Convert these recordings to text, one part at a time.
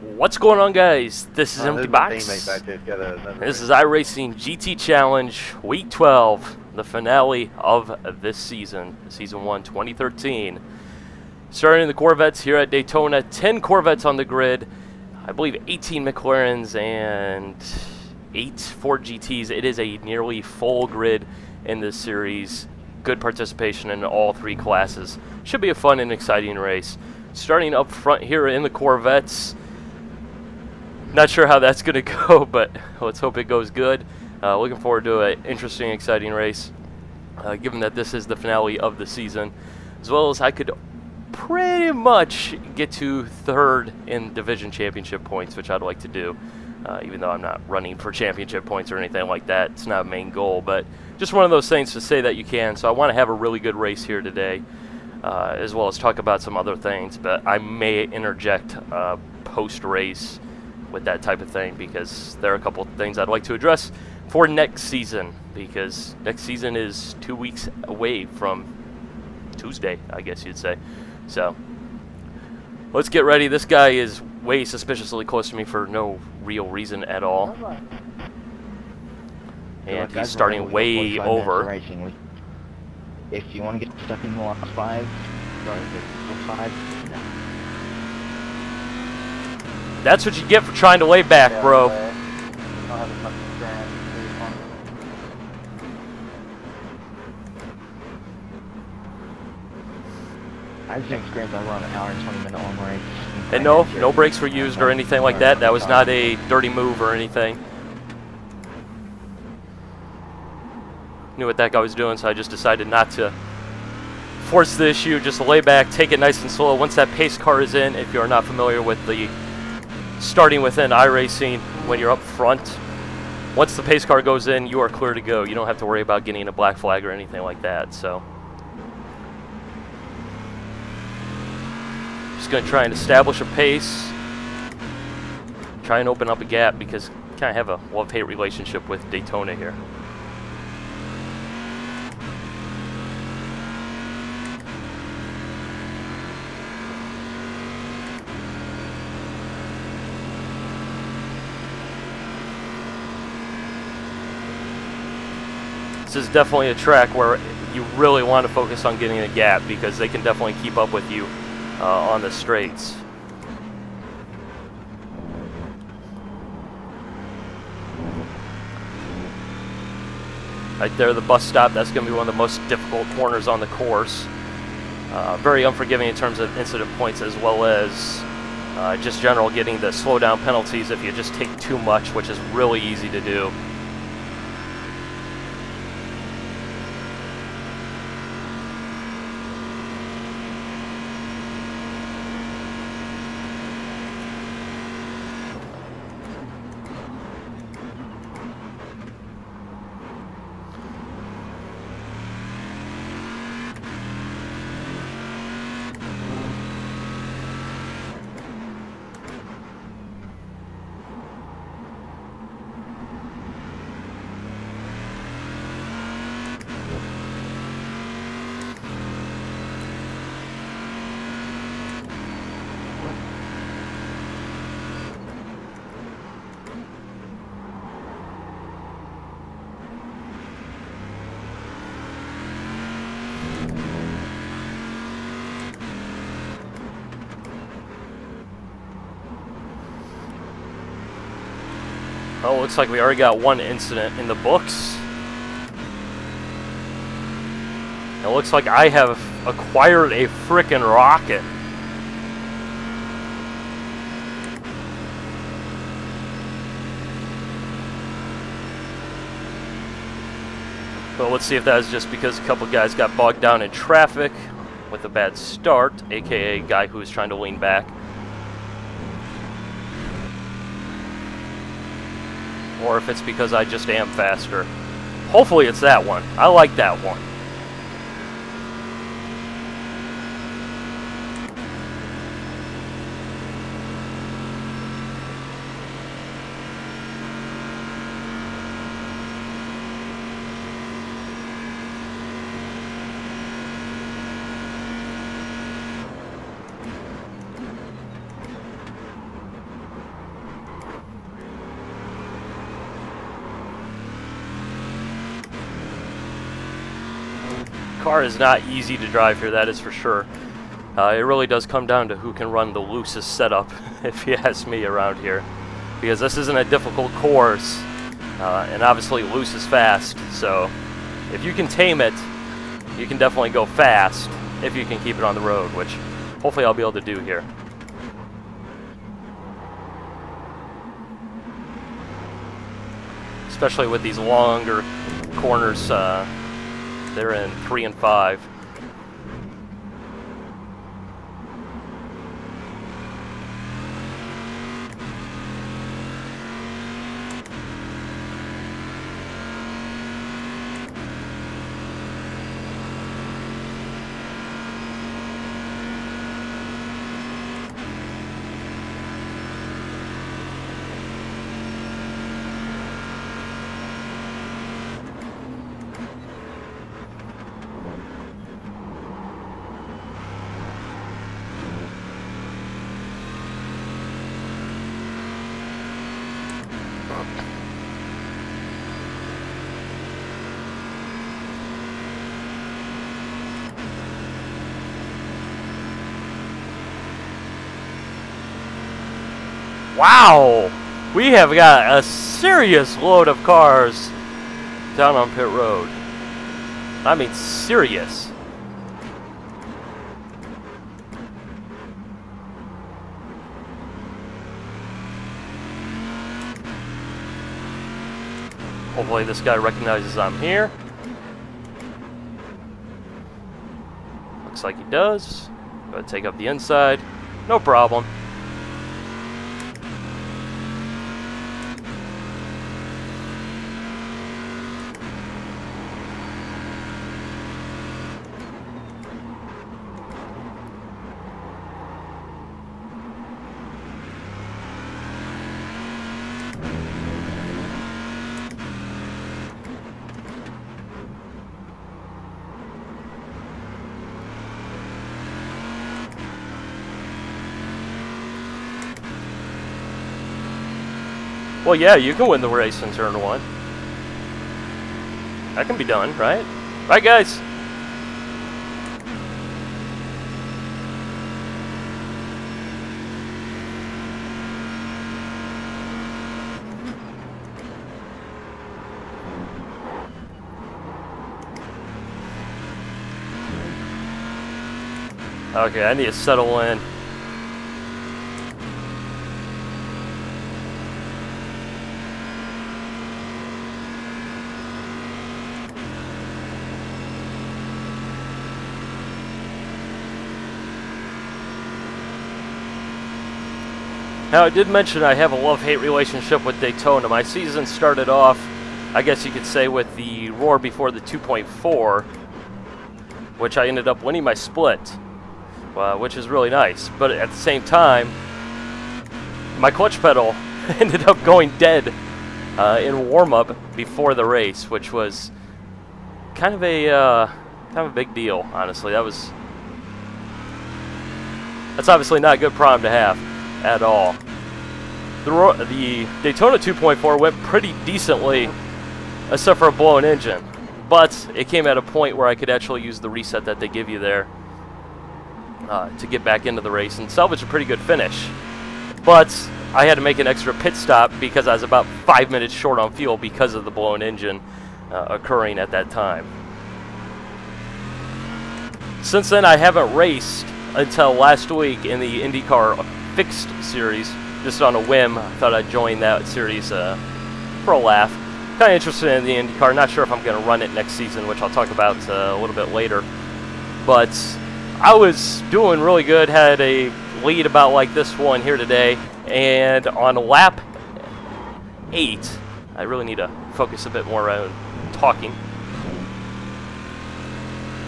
What's going on, guys? This is Empty Box. This is iRacing GT Challenge Week 12, the finale of this season, Season 1 2013. Starting the Corvettes here at Daytona, 10 Corvettes on the grid, I believe 18 McLarens and 8 Ford GTs. It is a nearly full grid in this series. Good participation in all three classes. Should be a fun and exciting race. Starting up front here in the Corvettes. Not sure how that's going to go, but let's hope it goes good. Looking forward to an interesting, exciting race, given that this is the finale of the season. As well as I could pretty much get to third in division championship points, which I'd like to do, even though I'm not running for championship points or anything like that. It's not a main goal, but just one of those things to say that you can. So I want to have a really good race here today, as well as talk about some other things, but I may interject post-race with that type of thing, because there are a couple of things I'd like to address for next season, because next season is 2 weeks away from Tuesday, I guess you'd say. So let's get ready. This guy is way suspiciously close to me for no real reason at all, and he's starting way over. If you want to get stuck in the last 5, start at 5. That's what you get for trying to lay back, bro. I just experienced I run an hour and 20-minute long race. And no brakes were used or anything like that. That was not a dirty move or anything. Knew what that guy was doing, so I just decided not to force the issue. Just lay back, take it nice and slow. Once that pace car is in, if you're not familiar with the starting within iRacing, when you're up front, once the pace car goes in, you are clear to go. You don't have to worry about getting a black flag or anything like that. So just going to try and establish a pace, try and open up a gap, because I kind of have a love-hate relationship with Daytona here. This is definitely a track where you really want to focus on getting a gap, because they can definitely keep up with you on the straights. Right there, the bus stop, that's going to be one of the most difficult corners on the course. Very unforgiving in terms of incident points, as well as just general getting the slowdown penalties if you just take too much, which is really easy to do. Oh, looks like we already got one incident in the books. It looks like I have acquired a frickin' rocket. So let's see if that is just because a couple guys got bogged down in traffic with a bad start, aka guy who was trying to lean back. Or if it's because I just am faster. Hopefully it's that one. I like that one. car is not easy to drive here, that is for sure. It really does come down to who can run the loosest setup, if you ask me, around here. Because this isn't a difficult course, and obviously loose is fast, so if you can tame it, you can definitely go fast if you can keep it on the road, which hopefully I'll be able to do here. Especially with these longer corners, they're in 3 and 5. Wow! We have got a serious load of cars down on pit road. I mean, serious. Hopefully this guy recognizes I'm here. Looks like he does. Go ahead and take up the inside. No problem. Well, yeah, you can win the race in turn 1. That can be done, right? Right, guys? Okay, I need to settle in. Now, I did mention I have a love-hate relationship with Daytona. My season started off, I guess you could say, with the Roar before the 2.4, which I ended up winning my split, which is really nice. But at the same time, my clutch pedal ended up going dead in warm-up before the race, which was kind of a big deal, honestly. That's obviously not a good problem to have at all. The Daytona 2.4 went pretty decently, except for a blown engine. But it came at a point where I could actually use the reset that they give you there to get back into the race and salvage a pretty good finish. But I had to make an extra pit stop because I was about 5 minutes short on fuel because of the blown engine occurring at that time. Since then, I haven't raced until last week in the Indycar Fixed Series, just on a whim. I thought I'd join that series for a laugh. Kind of interested in the Indycar. Not sure if I'm going to run it next season, which I'll talk about a little bit later. But I was doing really good. Had a lead about like this one here today. And on lap 8, I really need to focus a bit more on talking.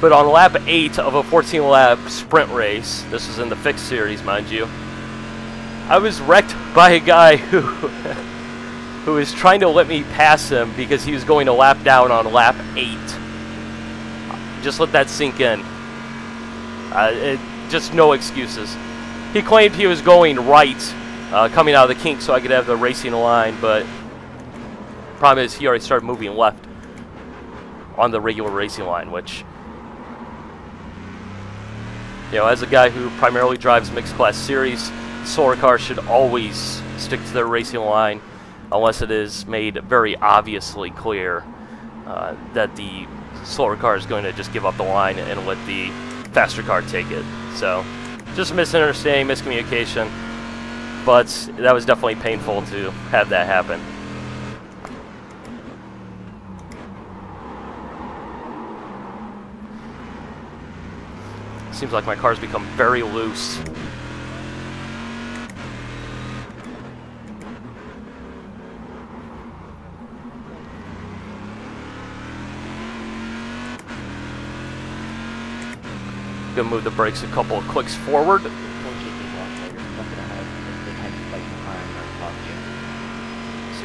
But on lap 8 of a 14-lap sprint race, this was in the Fixed Series, mind you, I was wrecked by a guy who was trying to let me pass him because he was going a lap down on lap 8. Just let that sink in. Just no excuses. He claimed he was going right, coming out of the kink so I could have the racing line, but problem is he already started moving left on the regular racing line, which You know, as a guy who primarily drives mixed class series, solar cars should always stick to their racing line unless it is made very obviously clear that the slower car is going to just give up the line and let the faster car take it. So, just a misunderstanding, miscommunication, but that was definitely painful to have that happen. Seems like my car's become very loose. Gonna move the brakes a couple of clicks forward. See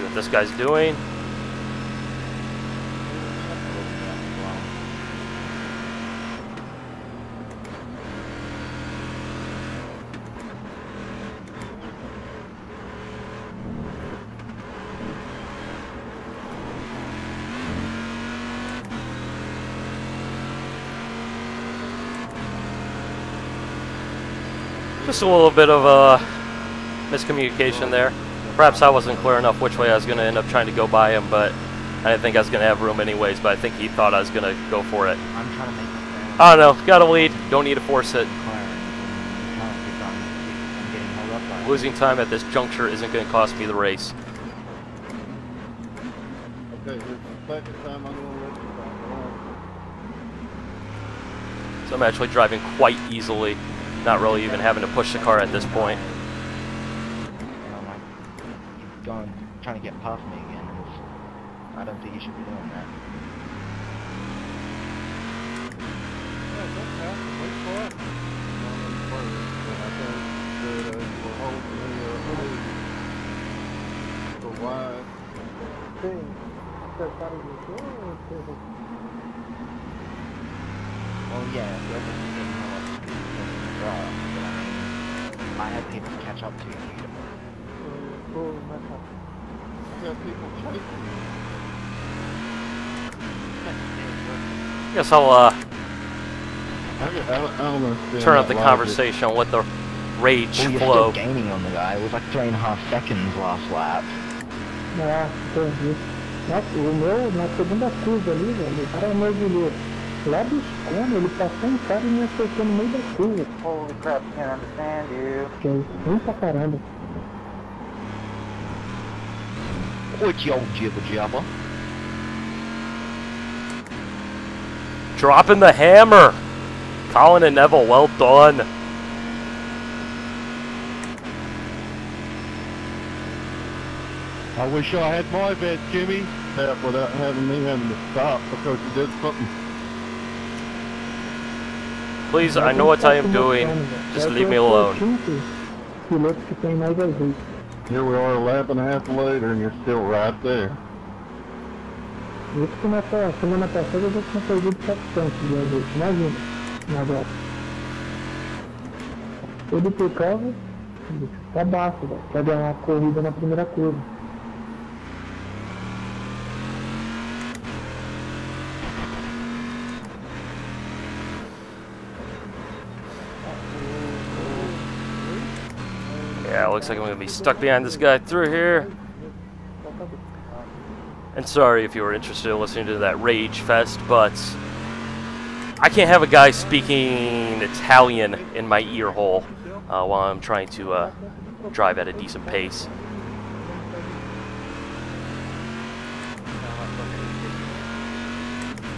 what this guy's doing. Just a little bit of a miscommunication there. Perhaps I wasn't clear enough which way I was going to end up trying to go by him, but I didn't think I was going to have room anyways, but I think he thought I was going to go for it. I'm trying to make it. I don't know. Got a lead. Don't need to force it. Losing time at this juncture isn't going to cost me the race. Okay, this is the second time I'm going to let you down. So I'm actually driving quite easily. Not really even having to push the car at this point. He's going, trying to get past me again, and I don't think you should be doing that. Yeah, that's happened. Wait for it. I think that you were holding me so wide. Well, yeah, whoever didn't know what to do couldn't drive, but I mean, I had people catch up to you. Yeah, people chasing me. Guess I'll I don't understand turn up that the logic. conversation and let the rage Well, you're flow. still gaining on the guy. It was like 3.5 seconds last lap. Ah, entendi. Nossa, o meu, na segunda curva ali, velho, o cara mergulhou lá dos cones, ele passou um cara e me acertou no meio da curva. Holy crap, can't understand you. Que é ruim pra caramba. Quit your jibber jabber. Dropping the hammer. Colin and Neville, well done. I wish I had my vet, Jimmy, without having me having to stop because you did something. Please, I know what I am doing. Just leave me alone. Piloto que tem mais azeite. Here we are a lap and a half later and you're still right there. Isso que nessa semana passada eu já tinha perdido 700 de azeite. Imagina, na volta. Tudo por causa tá baixo, velho. Pra dar uma corrida na primeira curva. Yeah, looks like I'm going to be stuck behind this guy through here. And sorry if you were interested in listening to that rage fest, but I can't have a guy speaking Italian in my ear hole while I'm trying to drive at a decent pace.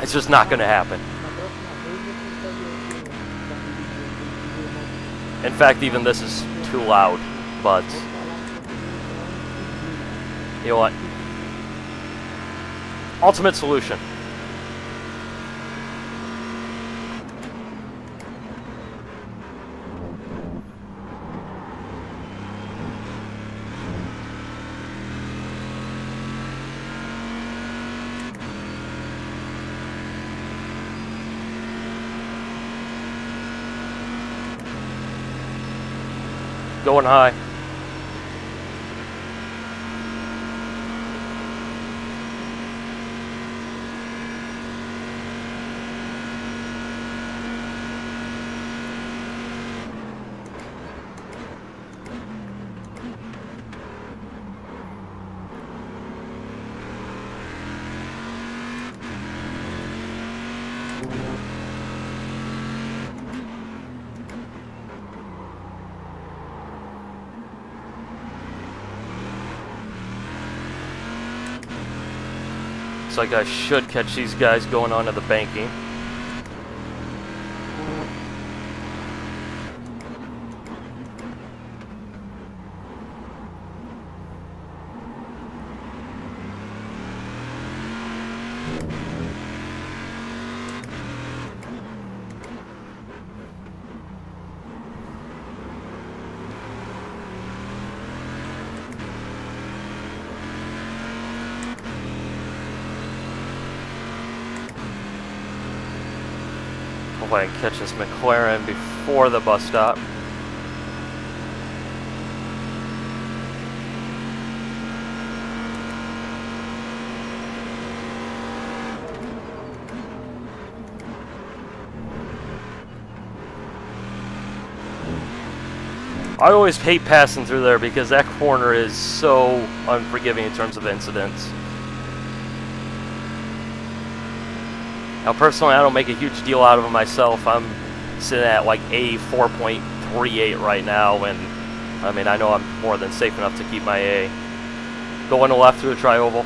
It's just not going to happen. In fact, even this is too loud, but you know what? Ultimate solution. Going high. Looks like I should catch these guys going onto the banking. Hopefully I can catch this McLaren before the bus stop. I always hate passing through there because that corner is so unforgiving in terms of incidents. Now, personally, I don't make a huge deal out of it myself. I'm sitting at like a 4.38 right now, and I mean, I know I'm more than safe enough to keep my A. Going to left through the tri-oval.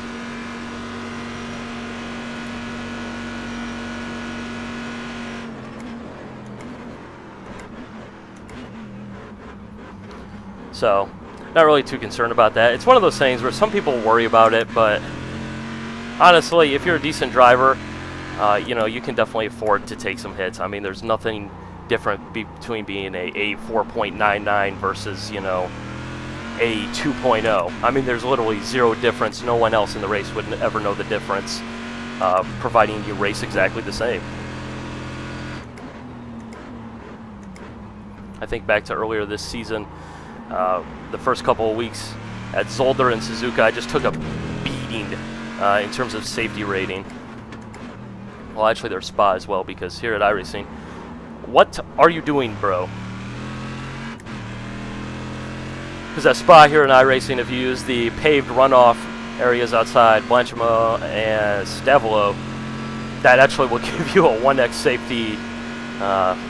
So, not really too concerned about that. It's one of those things where some people worry about it, but honestly, if you're a decent driver, you know, you can definitely afford to take some hits. I mean, there's nothing different between being a 4.99 versus, you know, a 2.0. I mean, there's literally zero difference. No one else in the race would ever know the difference, providing you race exactly the same. I think back to earlier this season, the first couple of weeks at Zolder and Suzuka, I just took a beating in terms of safety rating. Well, actually, there's Spa as well, because here at iRacing, what are you doing, bro? Because at Spa here in iRacing, if you use the paved runoff areas outside Blanchima and Stavolo, that actually will give you a 1x safety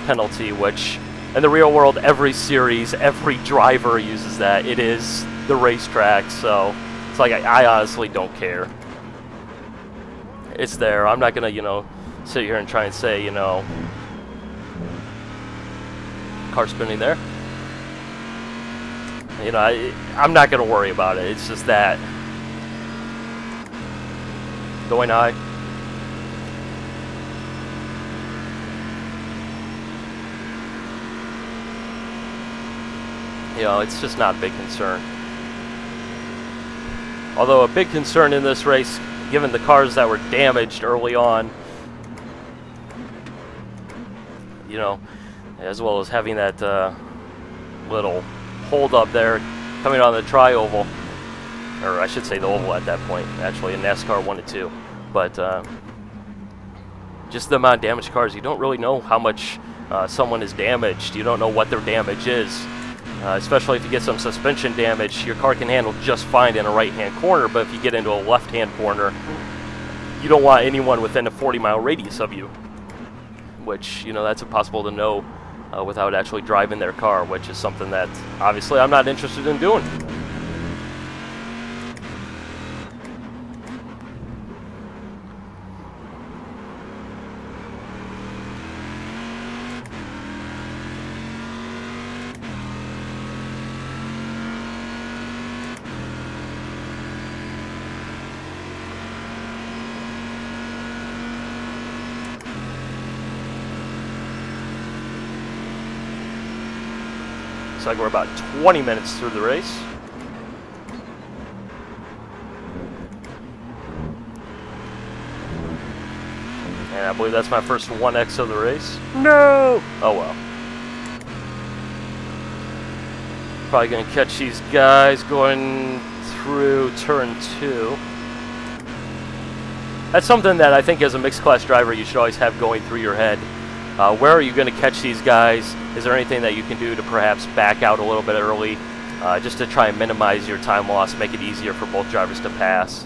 penalty, which in the real world, every series, every driver uses that. It is the racetrack, so it's like I honestly don't care. It's there. I'm not gonna, you know, sit here and try and say, you know, car spinning there. You know, I'm not gonna worry about it. It's just that going high. You know, it's just not a big concern. Although a big concern in this race, given the cars that were damaged early on, you know, as well as having that little hold up there coming on the tri-oval, or I should say the oval at that point, actually in NASCAR 1 and 2. But just the amount of damaged cars, you don't really know how much someone is damaged. You don't know what their damage is. Especially if you get some suspension damage, your car can handle just fine in a right-hand corner, but if you get into a left-hand corner, you don't want anyone within a 40-mile radius of you, which, you know, that's impossible to know without actually driving their car, which is something that, obviously, I'm not interested in doing. Looks like we're about 20 minutes through the race. And I believe that's my first 1x of the race. No! Oh well. Probably going to catch these guys going through turn 2. That's something that I think as a mixed class driver you should always have going through your head. Where are you going to catch these guys? Is there anything that you can do to perhaps back out a little bit early, just to try and minimize your time loss, make it easier for both drivers to pass?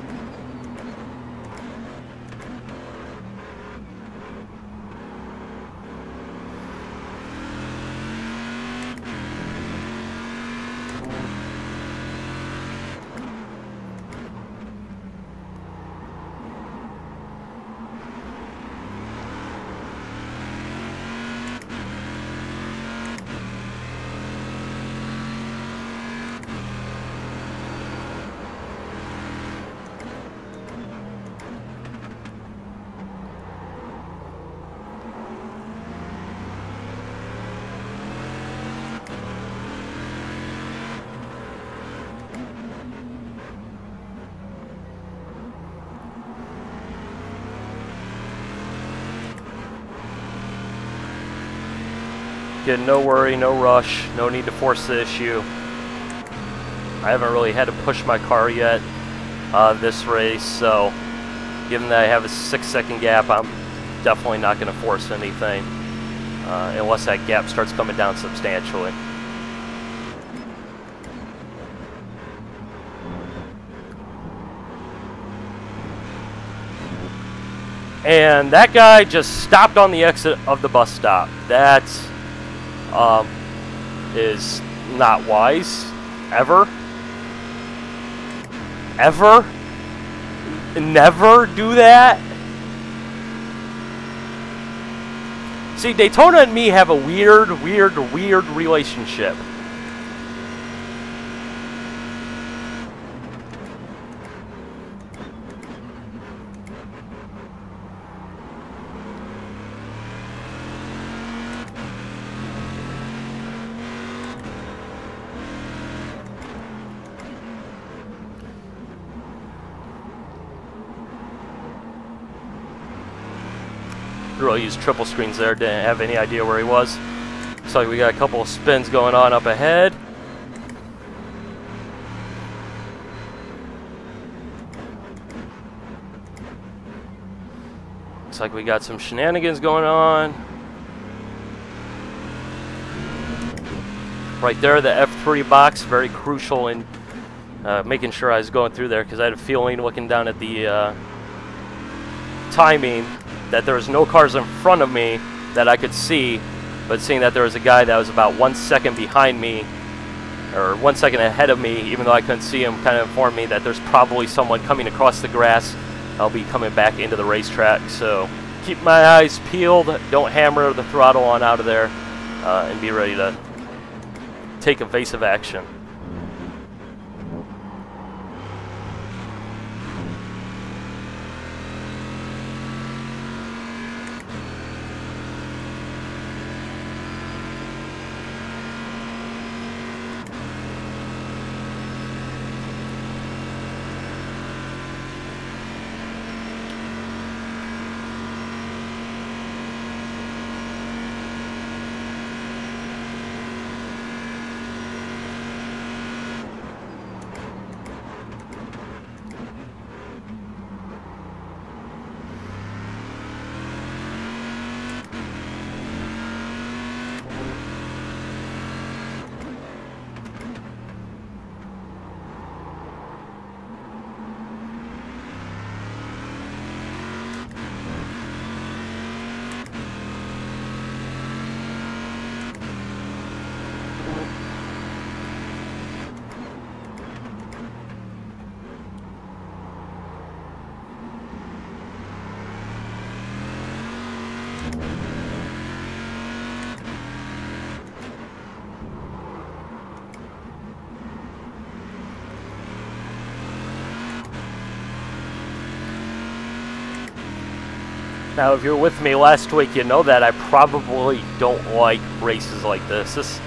Again, no worry, no rush, no need to force the issue. I haven't really had to push my car yet this race, so given that I have a 6-second gap, I'm definitely not going to force anything unless that gap starts coming down substantially. And that guy just stopped on the exit of the bus stop. That is not wise, ever. Ever? Never do that? See, Daytona and me have a weird relationship. Really used triple screens there, didn't have any idea where he was. Looks like we got a couple of spins going on up ahead. Looks like we got some shenanigans going on. Right there, the F3 box, very crucial in making sure I was going through there, because I had a feeling looking down at the timing that there was no cars in front of me that I could see, but seeing that there was a guy that was about 1 second behind me, or 1 second ahead of me, even though I couldn't see him, kind of informed me that there's probably someone coming across the grass. I'll be coming back into the racetrack, so keep my eyes peeled, don't hammer the throttle on out of there, and be ready to take evasive action. Now, if you're with me last week, you know that I probably don't like races like this. This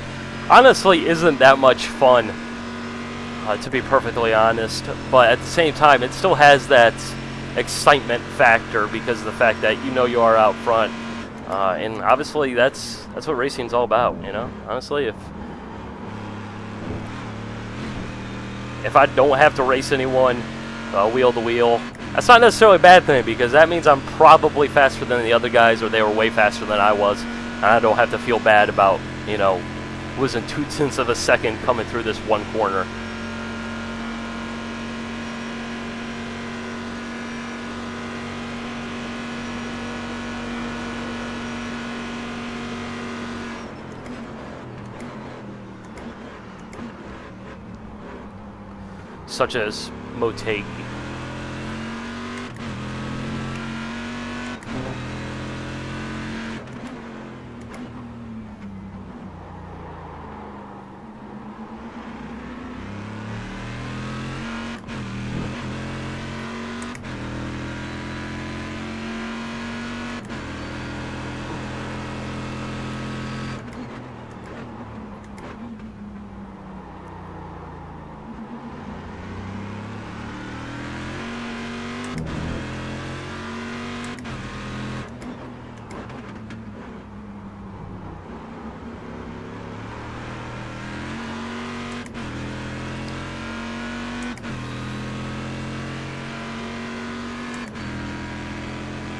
honestly isn't that much fun, to be perfectly honest. But at the same time, it still has that excitement factor because of the fact that you know you are out front. And obviously, that's what racing's all about, you know? Honestly, if I don't have to race anyone wheel to wheel, that's not necessarily a bad thing, because that means I'm probably faster than the other guys, or they were way faster than I was, and I don't have to feel bad about, you know, losing 0.2 of a second coming through this one corner. Such as Motegi.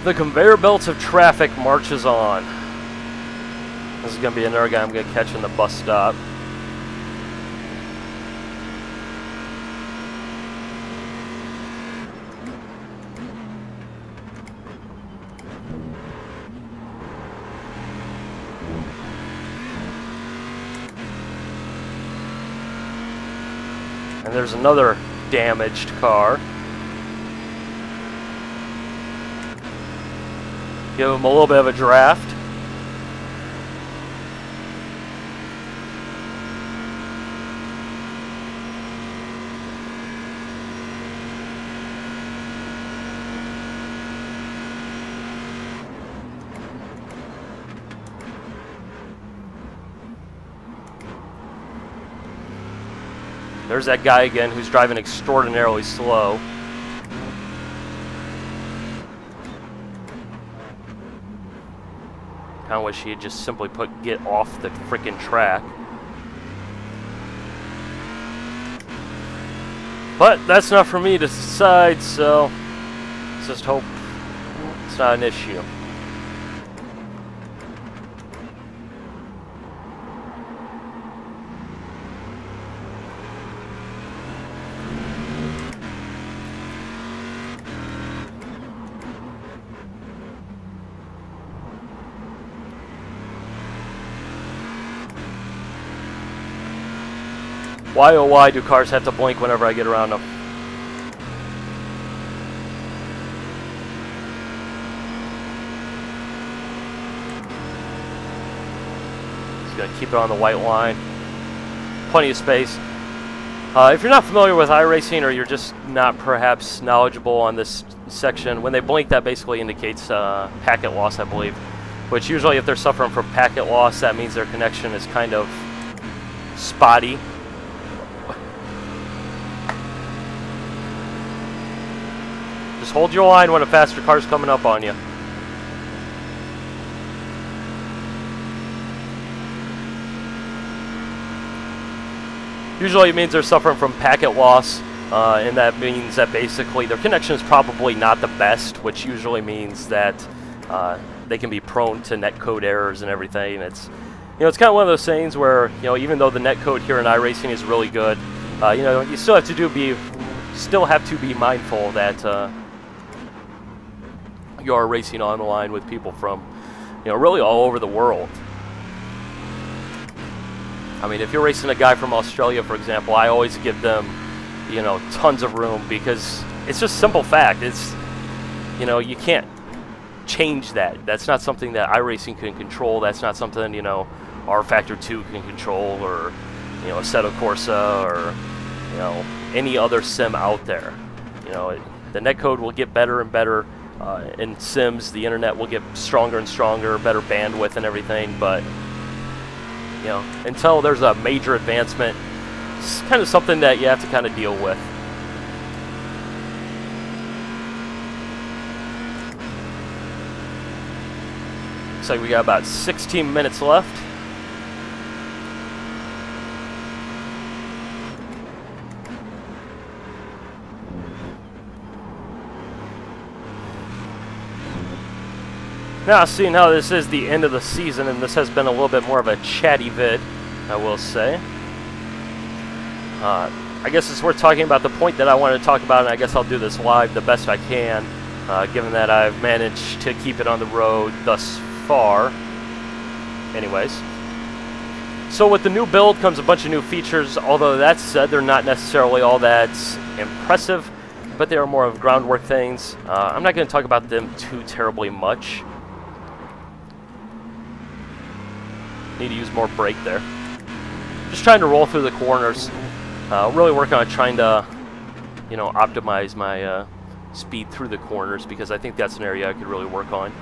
The conveyor belts of traffic marches on. This is going to be another guy I'm going to catch in the bus stop. And there's another damaged car. Give him a little bit of a draft. There's that guy again who's driving extraordinarily slow. Kind of wish he had just simply put get off the frickin' track. But that's not for me to decide, so let's just hope it's not an issue. Why oh why do cars have to blink whenever I get around them? Just gonna keep it on the white line. Plenty of space. If you're not familiar with iRacing, or you're just not perhaps knowledgeable on this section, when they blink that basically indicates packet loss, I believe. Which usually if they're suffering from packet loss, that means their connection is kind of spotty. Just hold your line when a faster car's coming up on you. Usually it means they're suffering from packet loss, and that means that basically their connection is probably not the best, which usually means that they can be prone to netcode errors and everything. It's, you know, it's kind of one of those things where, you know, even though the netcode here in iRacing is really good, you know, you still have to be mindful that you are racing on the line with people from, you know, really all over the world. I mean, if you're racing a guy from Australia, for example, I always give them, you know, tons of room, because it's just simple fact. It's, you know, you can't change that. That's not something that iRacing can control. That's not something, you know, R Factor 2 can control, or, you know, Assetto Corsa, or, you know, any other sim out there. You know, the netcode will get better and better. In sims, the internet will get stronger and stronger, better bandwidth and everything, but, you know, until there's a major advancement, it's kind of something that you have to kind of deal with. Looks like we got about 16 minutes left. Now, seeing how this is the end of the season, and this has been a little bit more of a chatty vid, I will say. I guess it's worth talking about the point that I wanted to talk about, and I guess I'll do this live the best I can, given that I've managed to keep it on the road thus far. Anyways. So with the new build comes a bunch of new features, although that said, they're not necessarily all that impressive, but they are more of groundwork things. I'm not going to talk about them too terribly much. Need to use more brake there. Just trying to roll through the corners. Really working on trying to, you know, optimize my speed through the corners, because I think that's an area I could really work on.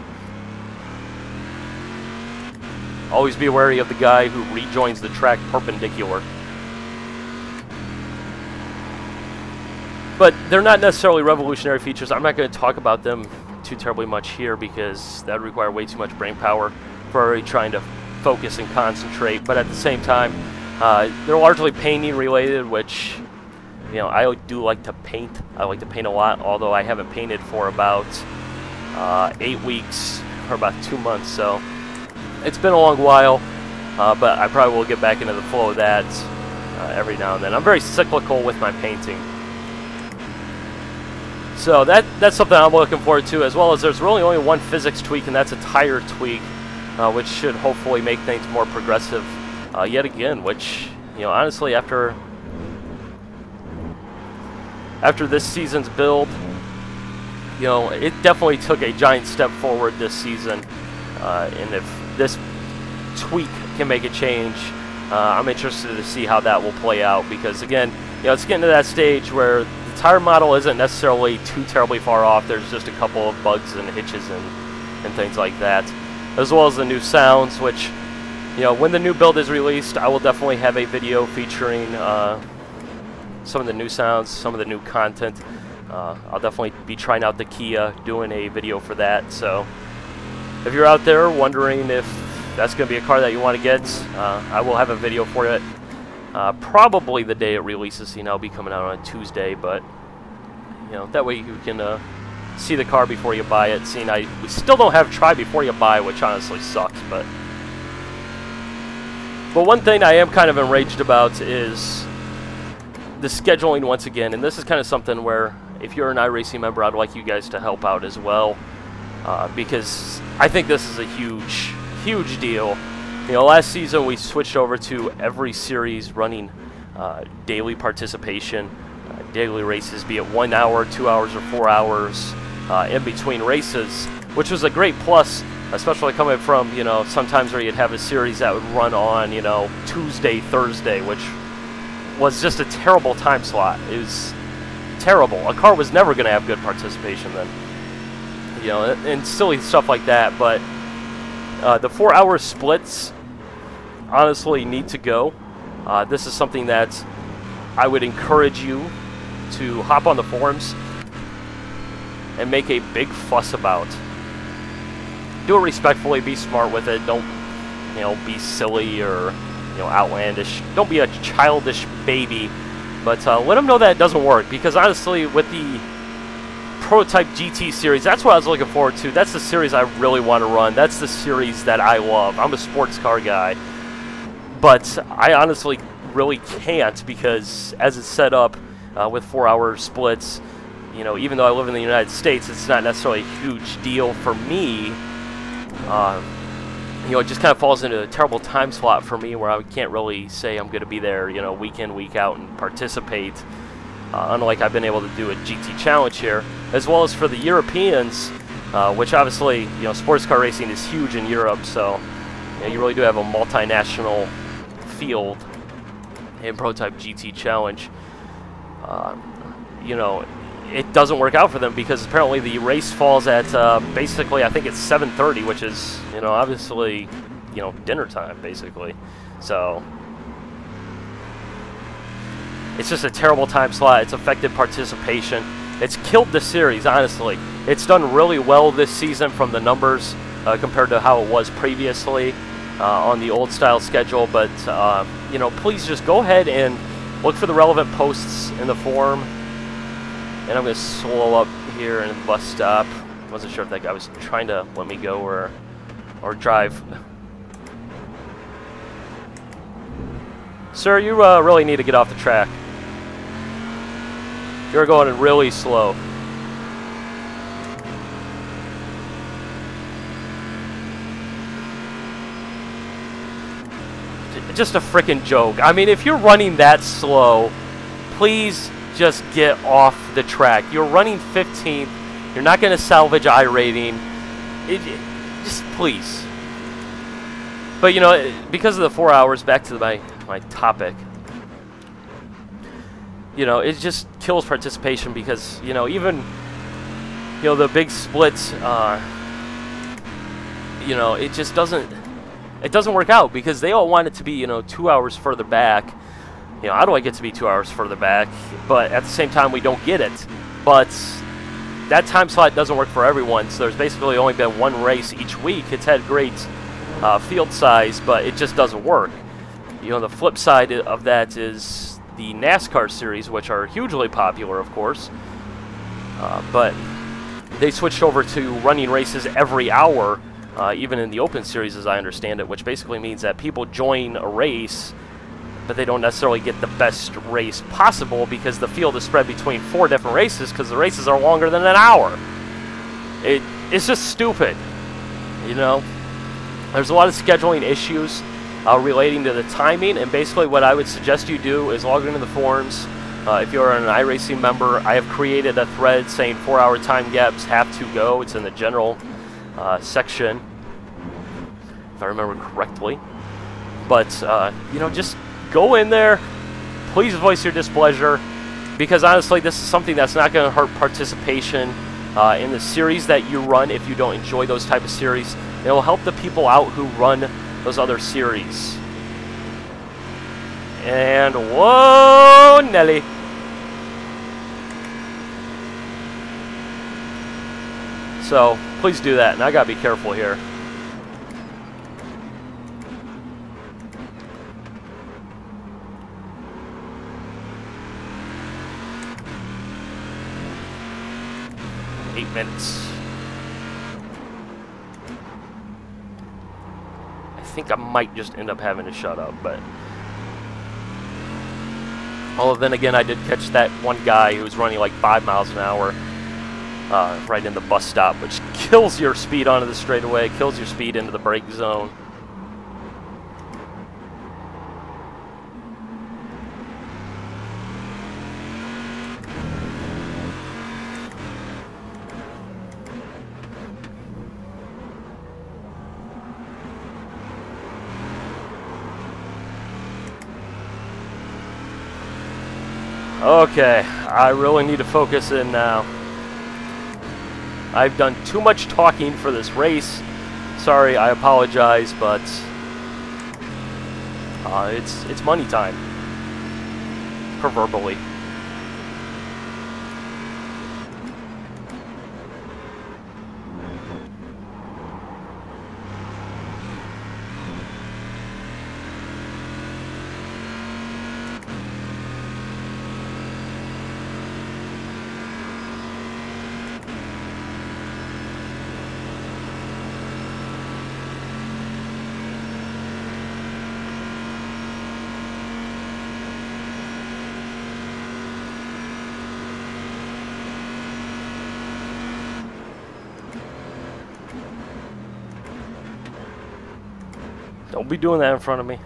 Always be wary of the guy who rejoins the track perpendicular. But they're not necessarily revolutionary features. I'm not going to talk about them too terribly much here, because that would require way too much brain power for already trying to focus and concentrate. But at the same time, they're largely painting related, which, you know, I do like to paint. I like to paint a lot, although I haven't painted for about 8 weeks or about 2 months. So it's been a long while, but I probably will get back into the flow of that every now and then. I'm very cyclical with my painting. So that's something I'm looking forward to, as well as there's really only one physics tweak, and that's a tire tweak, which should hopefully make things more progressive yet again, which, you know, honestly, after this season's build, you know, it definitely took a giant step forward this season, and if this tweak can make a change, I'm interested to see how that will play out, because again, you know, it's getting to that stage where the tire model isn't necessarily too terribly far off. There's just a couple of bugs and hitches and things like that, as well as the new sounds, which, you know, when the new build is released, I will definitely have a video featuring some of the new sounds, some of the new content. I'll definitely be trying out the Kia, doing a video for that. So if you're out there wondering if that's going to be a car that you want to get, I will have a video for it. Probably the day it releases. You know, I'll be coming out on a Tuesday, but you know, that way you can see the car before you buy it. Seeing we still don't have try before you buy, which honestly sucks. But one thing I am kind of enraged about is the scheduling once again, and this is kind of something where if you're an iRacing member, I'd like you guys to help out as well, because I think this is a huge deal. You know, last season we switched over to every series running daily participation, daily races, be it 1 hour, 2 hours, or 4 hours in between races, which was a great plus, especially coming from, you know, sometimes where you'd have a series that would run on, you know, Tuesday, Thursday, which was just a terrible time slot. It was terrible. A car was never going to have good participation then, you know, and silly stuff like that. But the 4-hour splits honestly need to go. This is something that I would encourage you to hop on the forums and make a big fuss about. Do it respectfully, be smart with it. Don't, you know, be silly or, you know, outlandish. Don't be a childish baby, but let them know that it doesn't work, because honestly, with the Prototype GT series, that's what I was looking forward to. That's the series I really want to run. That's the series that I love. I'm a sports car guy, but I honestly really can't, because as it's set up with 4-hour splits, you know, even though I live in the United States, it's not necessarily a huge deal for me. You know, it just kind of falls into a terrible time slot for me, where I can't really say I'm going to be there, you know, week in, week out and participate, unlike I've been able to do a GT Challenge here, as well as for the Europeans, which obviously, you know, sports car racing is huge in Europe, so you know, you really do have a multinational field in Prototype GT Challenge. You know, it doesn't work out for them, because apparently the race falls at basically, I think it's 7:30, which is, you know, obviously, you know, dinner time basically. So it's just a terrible time slot. It's affected participation. It's killed the series, honestly. It's done really well this season from the numbers compared to how it was previously on the old style schedule. But you know, please just go ahead and look for the relevant posts in the forum. And I'm going to slow up here in the bus stop. Wasn't sure if that guy was trying to let me go or drive. Sir, you really need to get off the track. You're going really slow. Just a freaking joke. I mean, if you're running that slow, please just get off the track. You're running 15th. You're not going to salvage iRating. Just please. But you know, because of the 4 hours, back to my topic. You know, it just kills participation, because you know, even you know, the big splits. You know, it just doesn't work out, because they all want it to be, you know, 2 hours further back. You know, how do I get to be 2 hours further back? But at the same time, we don't get it. But that time slot doesn't work for everyone, so there's basically only been one race each week. It's had great field size, but it just doesn't work. You know, the flip side of that is the NASCAR series, which are hugely popular, of course. But they switched over to running races every hour, even in the Open Series, as I understand it, which basically means that people join a race, but they don't necessarily get the best race possible because the field is spread between 4 different races because the races are longer than an hour. It's just stupid, you know? There's a lot of scheduling issues relating to the timing, and basically what I would suggest you do is log into the forums. If you're an iRacing member, I have created a thread saying 4-hour time gaps have to go. It's in the general section, if I remember correctly. But, you know, just go in there, please voice your displeasure, because honestly this is something that's not going to hurt participation in the series that you run if you don't enjoy those type of series. It will help the people out who run those other series. And whoa, Nelly. So please do that, and I gotta be careful here. Minutes. I think I might just end up having to shut up, but although then again I did catch that one guy who was running like 5 miles an hour right in the bus stop, which kills your speed onto the straightaway, kills your speed into the brake zone. Okay, I really need to focus in now. I've done too much talking for this race. Sorry, I apologize, but it's money time, proverbially. Don't be doing that in front of me.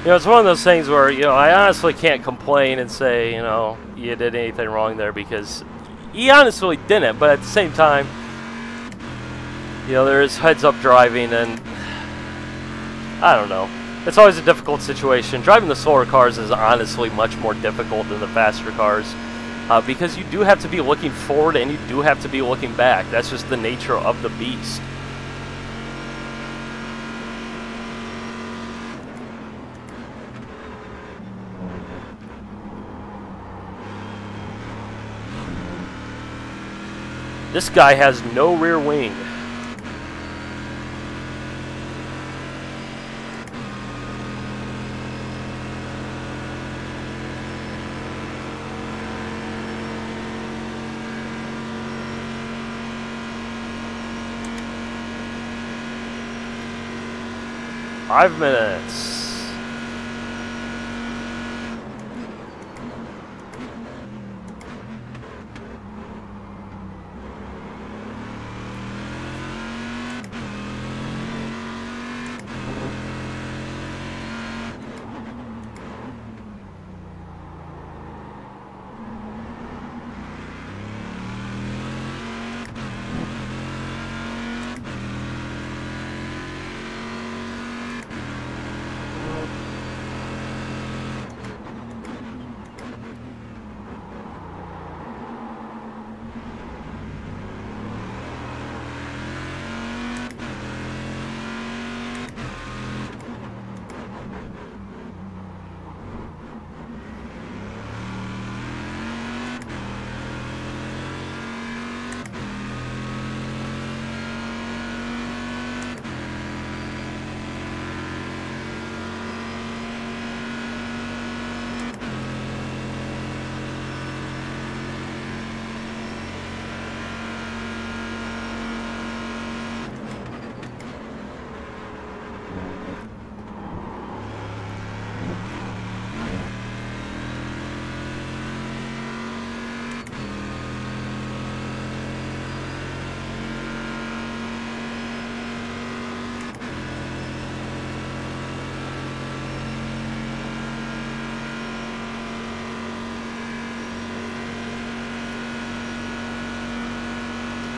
You know, it's one of those things where, you know, I honestly can't complain and say, you know, you did anything wrong there, because he honestly didn't, but at the same time, you know, there is heads-up driving, and I don't know. It's always a difficult situation. Driving the slower cars is honestly much more difficult than the faster cars, because you do have to be looking forward and you do have to be looking back. That's just the nature of the beast. This guy has no rear wing. Five minutes.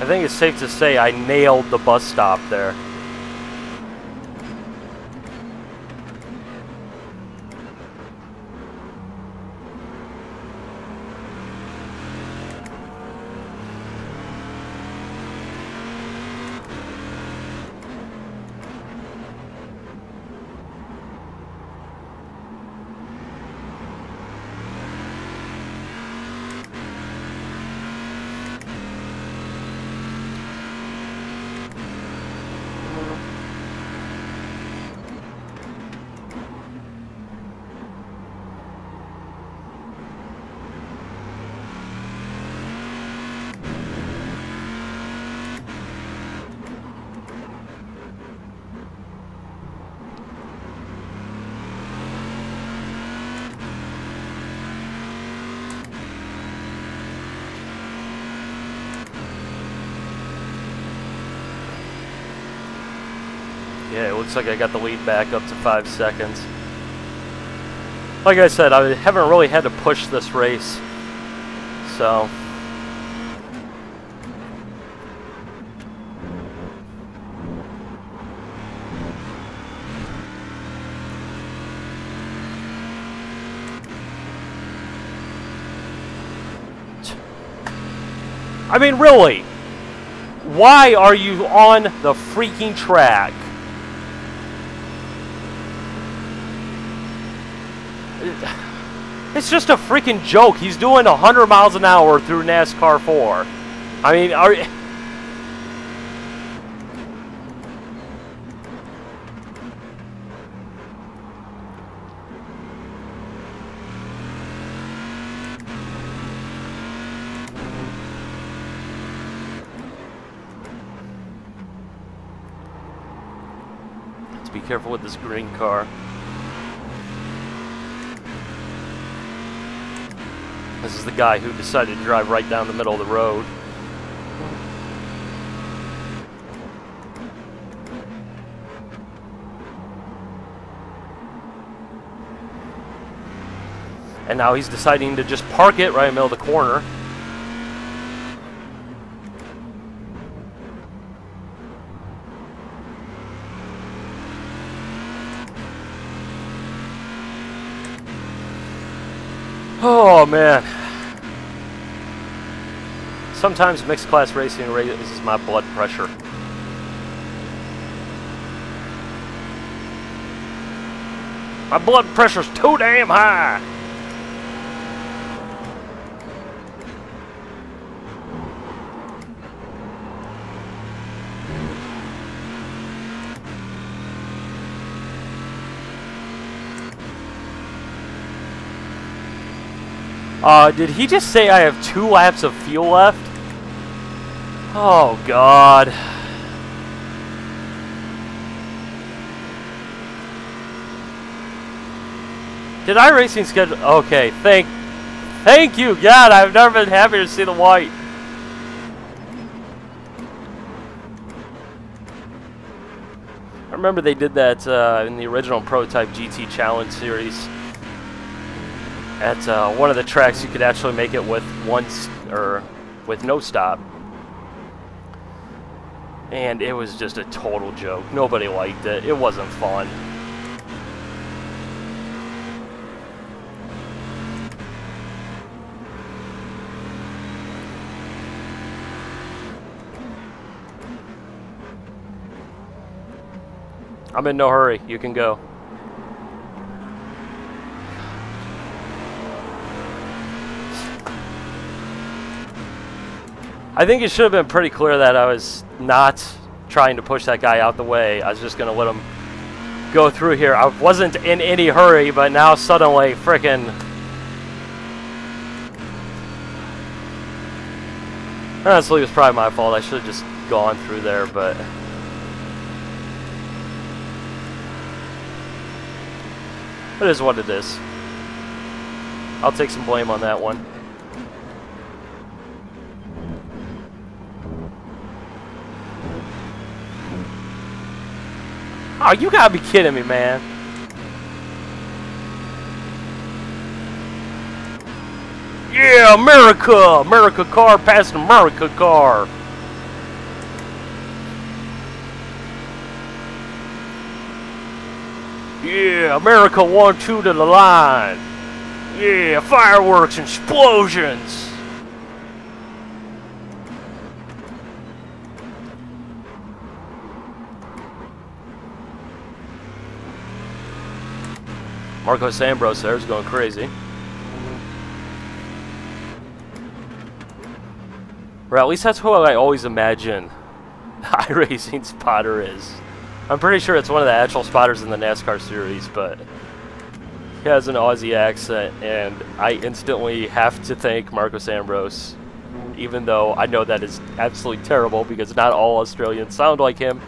I think it's safe to say I nailed the bus stop there. Yeah, it looks like I got the lead back up to 5 seconds. Like I said, I haven't really had to push this race, so... I mean, really? Why are you on the freaking track? It's just a freaking joke. He's doing 100 miles an hour through NASCAR 4. I mean, are... Let's be careful with this green car. This is the guy who decided to drive right down the middle of the road. And now he's deciding to just park it right in the middle of the corner. Oh man. Sometimes mixed class racing raises my blood pressure. My blood pressure's too damn high. Did he just say I have 2 laps of fuel left? Oh, God. Did iRacing schedule... Okay, thank you, God. I've never been happier to see the white. I remember they did that in the original Prototype GT Challenge series. At one of the tracks, you could actually make it with with no stop, and it was just a total joke. Nobody liked it. It wasn't fun. I'm in no hurry. You can go. I think it should have been pretty clear that I was not trying to push that guy out the way. I was just going to let him go through here. I wasn't in any hurry, but now suddenly, frickin'... Honestly, it was probably my fault. I should have just gone through there, but... It is what it is. I'll take some blame on that one. Oh, you gotta be kidding me, man. Yeah, America! America car passing America car. Yeah, America 1-2 to the line. Yeah, fireworks and explosions. Marcos Ambrose there is going crazy. Or at least that's who I always imagine iRacing spotter is. I'm pretty sure it's one of the actual spotters in the NASCAR series, but he has an Aussie accent, and I instantly have to thank Marcos Ambrose, even though I know that is absolutely terrible because not all Australians sound like him,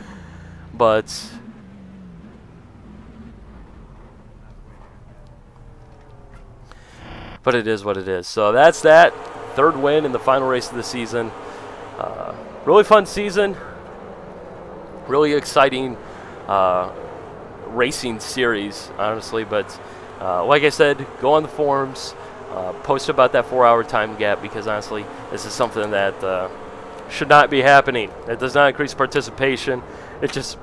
but it is what it is. So that's that. Third win in the final race of the season. Really fun season. Really exciting racing series, honestly. But like I said, go on the forums, post about that 4-hour time gap, because honestly, this is something that should not be happening. It does not increase participation. It just,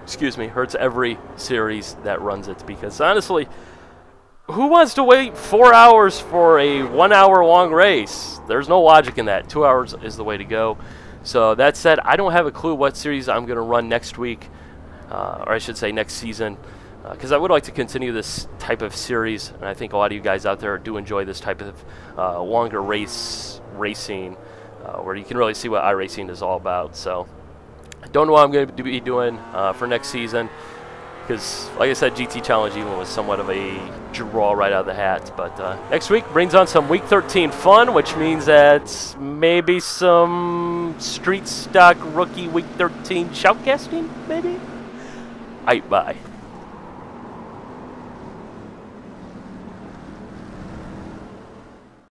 excuse me, hurts every series that runs it, because honestly, who wants to wait 4 hours for a 1 hour long race? There's no logic in that. 2 hours is the way to go. So that said, I don't have a clue what series I'm going to run next week, or I should say next season, because I would like to continue this type of series, and I think a lot of you guys out there do enjoy this type of longer racing, where you can really see what iRacing is all about. So I don't know what I'm going to be doing for next season, because, like I said, GT Challenge even was somewhat of a draw right out of the hat. But next week brings on some Week 13 fun, which means that maybe some street stock rookie Week 13shoutcasting, maybe? Aight, bye.